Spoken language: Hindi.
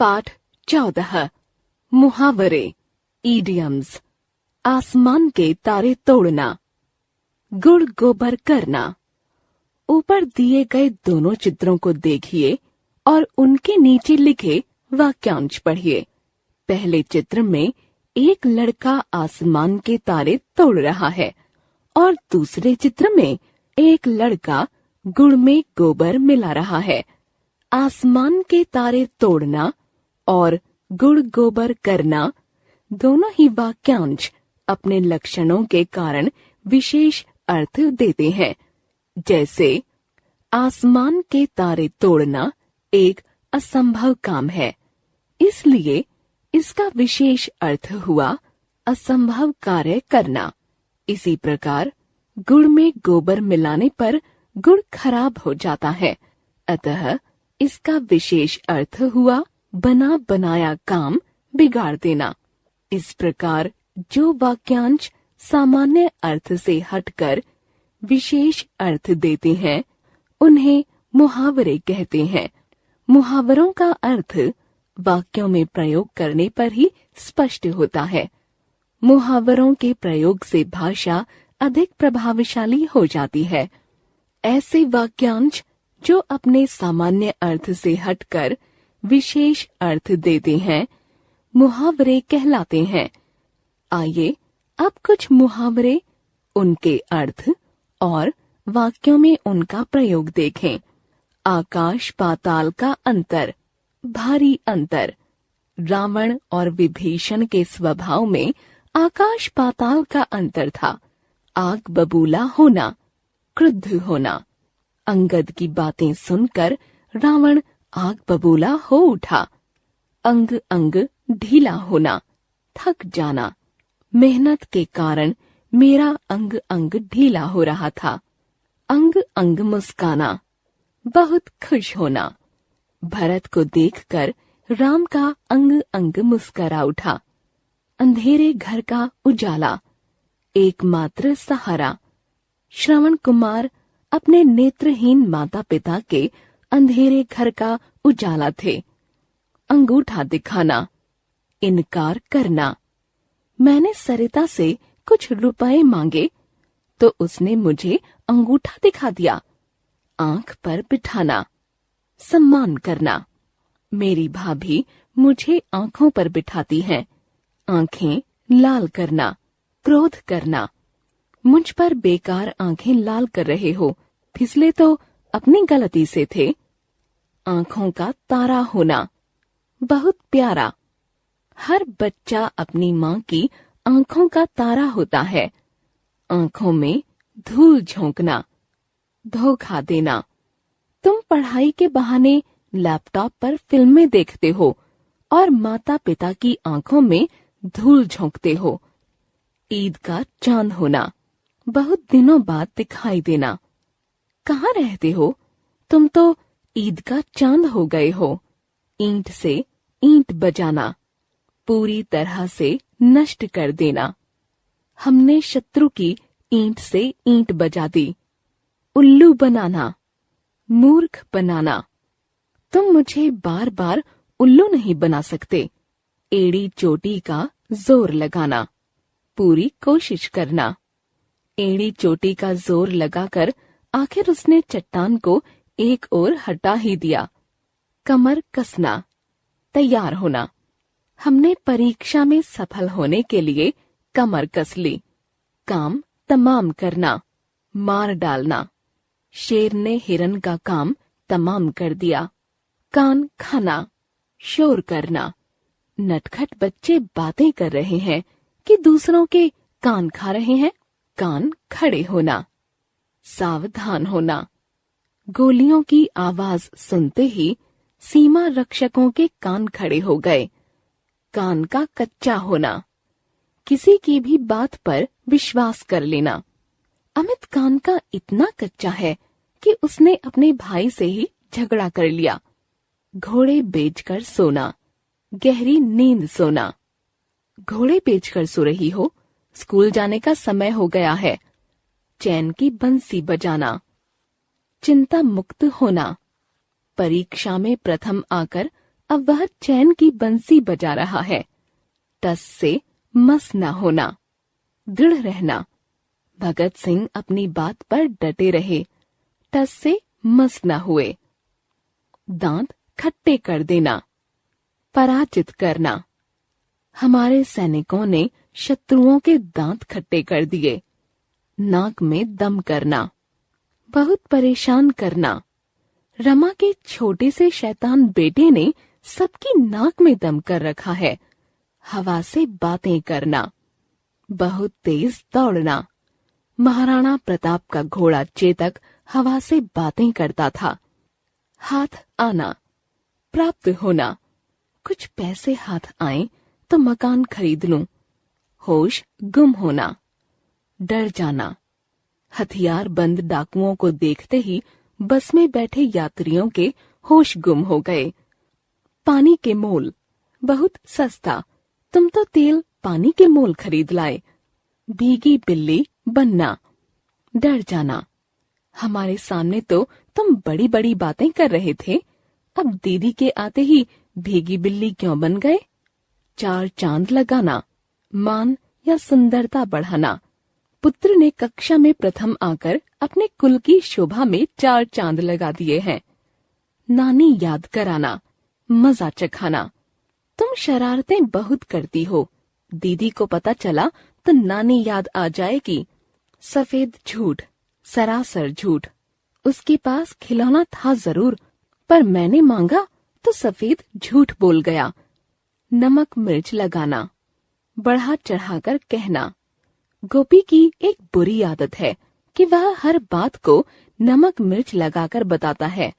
पाठ 14 मुहावरे इडियम्स। आसमान के तारे तोड़ना, गुड़ गोबर करना। ऊपर दिए गए दोनों चित्रों को देखिए और उनके नीचे लिखे वाक्यांश पढ़िए। पहले चित्र में एक लड़का आसमान के तारे तोड़ रहा है और दूसरे चित्र में एक लड़का गुड़ में गोबर मिला रहा है। आसमान के तारे तोड़ना और गुड़ गोबर करना दोनों ही वाक्यांश अपने लक्षणों के कारण विशेष अर्थ देते हैं। जैसे आसमान के तारे तोड़ना एक असंभव काम है, इसलिए इसका विशेष अर्थ हुआ असंभव कार्य करना। इसी प्रकार गुड़ में गोबर मिलाने पर गुड़ खराब हो जाता है, अतः इसका विशेष अर्थ हुआ बना बनाया काम बिगाड़ देना। इस प्रकार जो वाक्यांश सामान्य अर्थ से हटकर विशेष अर्थ देते हैं उन्हें मुहावरे कहते हैं। मुहावरों का अर्थ वाक्यों में प्रयोग करने पर ही स्पष्ट होता है। मुहावरों के प्रयोग से भाषा अधिक प्रभावशाली हो जाती है। ऐसे वाक्यांश जो अपने सामान्य अर्थ से हटकर विशेष अर्थ देते हैं मुहावरे कहलाते हैं। आइए अब कुछ मुहावरे, उनके अर्थ और वाक्यों में उनका प्रयोग देखें। आकाश पाताल का अंतर, भारी अंतर। रावण और विभीषण के स्वभाव में आकाश पाताल का अंतर था। आग बबूला होना, क्रुद्ध होना। अंगद की बातें सुनकर रावण आग बबूला हो उठा। अंग अंग ढीला होना, थक जाना। मेहनत के कारण मेरा अंग अंग ढीला हो रहा था। अंग अंग मुस्काना, बहुत खुश होना। भरत को देखकर राम का अंग अंग मुस्करा उठा। अंधेरे घर का उजाला, एकमात्र सहारा। श्रवण कुमार अपने नेत्रहीन माता पिता के अंधेरे घर का उजाला थे। अंगूठा दिखाना, इनकार करना। मैंने सरिता से कुछ रुपए मांगे तो उसने मुझे अंगूठा दिखा दिया। आंख पर बिठाना, सम्मान करना। मेरी भाभी मुझे आंखों पर बिठाती हैं। आंखें लाल करना, क्रोध करना। मुझ पर बेकार आंखें लाल कर रहे हो, फिसले तो अपनी गलती से थे। आंखों का तारा होना, बहुत प्यारा। हर बच्चा अपनी माँ की आंखों का तारा होता है। आंखों में धूल झोंकना, धोखा देना। तुम पढ़ाई के बहाने लैपटॉप पर फिल्में देखते हो और माता पिता की आंखों में धूल झोंकते हो। ईद का चांद होना, बहुत दिनों बाद दिखाई देना। कहाँ रहते हो? तुम तो ईद का चांद हो गए हो। ईंट से ईंट बजाना, पूरी तरह से नष्ट कर देना। हमने शत्रु की ईंट से ईंट बजा दी। उल्लू बनाना, मूर्ख बनाना। तुम मुझे बार बार उल्लू नहीं बना सकते। एड़ी चोटी का जोर लगाना, पूरी कोशिश करना। एड़ी चोटी का जोर लगाकर आखिर उसने चट्टान को एक ओर हटा ही दिया। कमर कसना, तैयार होना। हमने परीक्षा में सफल होने के लिए कमर कस ली। काम तमाम करना, मार डालना। शेर ने हिरन का काम तमाम कर दिया। कान खाना, शोर करना। नटखट बच्चे बातें कर रहे हैं कि दूसरों के कान खा रहे हैं। कान खड़े होना, सावधान होना। गोलियों की आवाज सुनते ही सीमा रक्षकों के कान खड़े हो गए। कान का कच्चा होना, किसी की भी बात पर विश्वास कर लेना। अमित कान का इतना कच्चा है कि उसने अपने भाई से ही झगड़ा कर लिया। घोड़े बेचकर सोना, गहरी नींद सोना। घोड़े बेचकर सो रही हो, स्कूल जाने का समय हो गया है। चैन की बंसी बजाना, चिंता मुक्त होना। परीक्षा में प्रथम आकर अब वह चैन की बंसी बजा रहा है। टस से मस न होना, दृढ़ रहना। भगत सिंह अपनी बात पर डटे रहे। टस से मस न हुए। दांत खट्टे कर देना, पराजित करना। हमारे सैनिकों ने शत्रुओं के दांत खट्टे कर दिए। नाक में दम करना, बहुत परेशान करना। रमा के छोटे से शैतान बेटे ने सबकी नाक में दम कर रखा है। हवा से बातें करना, बहुत तेज दौड़ना। महाराणा प्रताप का घोड़ा चेतक हवा से बातें करता था। हाथ आना, प्राप्त होना। कुछ पैसे हाथ आए तो मकान खरीद लूं। होश गुम होना, डर जाना। हथियार बंद डाकुओं को देखते ही बस में बैठे यात्रियों के होश गुम हो गए। पानी के मोल, बहुत सस्ता। तुम तो तेल पानी के मोल खरीद लाए। भीगी बिल्ली बनना, डर जाना। हमारे सामने तो तुम बड़ी बड़ी बातें कर रहे थे, अब दीदी के आते ही भीगी बिल्ली क्यों बन गए? चार चांद लगाना, मान या सुंदरता बढ़ाना। पुत्र ने कक्षा में प्रथम आकर अपने कुल की शोभा में 4 चांद लगा दिए हैं। नानी याद कराना, मजा चखाना। तुम शरारतें बहुत करती हो, दीदी को पता चला तो नानी याद आ जाएगी। सफेद झूठ, सरासर झूठ। उसके पास खिलौना था जरूर, पर मैंने मांगा तो सफेद झूठ बोल गया। नमक मिर्च लगाना, बढ़ा चढ़ाकर कहना। गोपी की एक बुरी आदत है कि वह हर बात को नमक मिर्च लगाकर बताता है।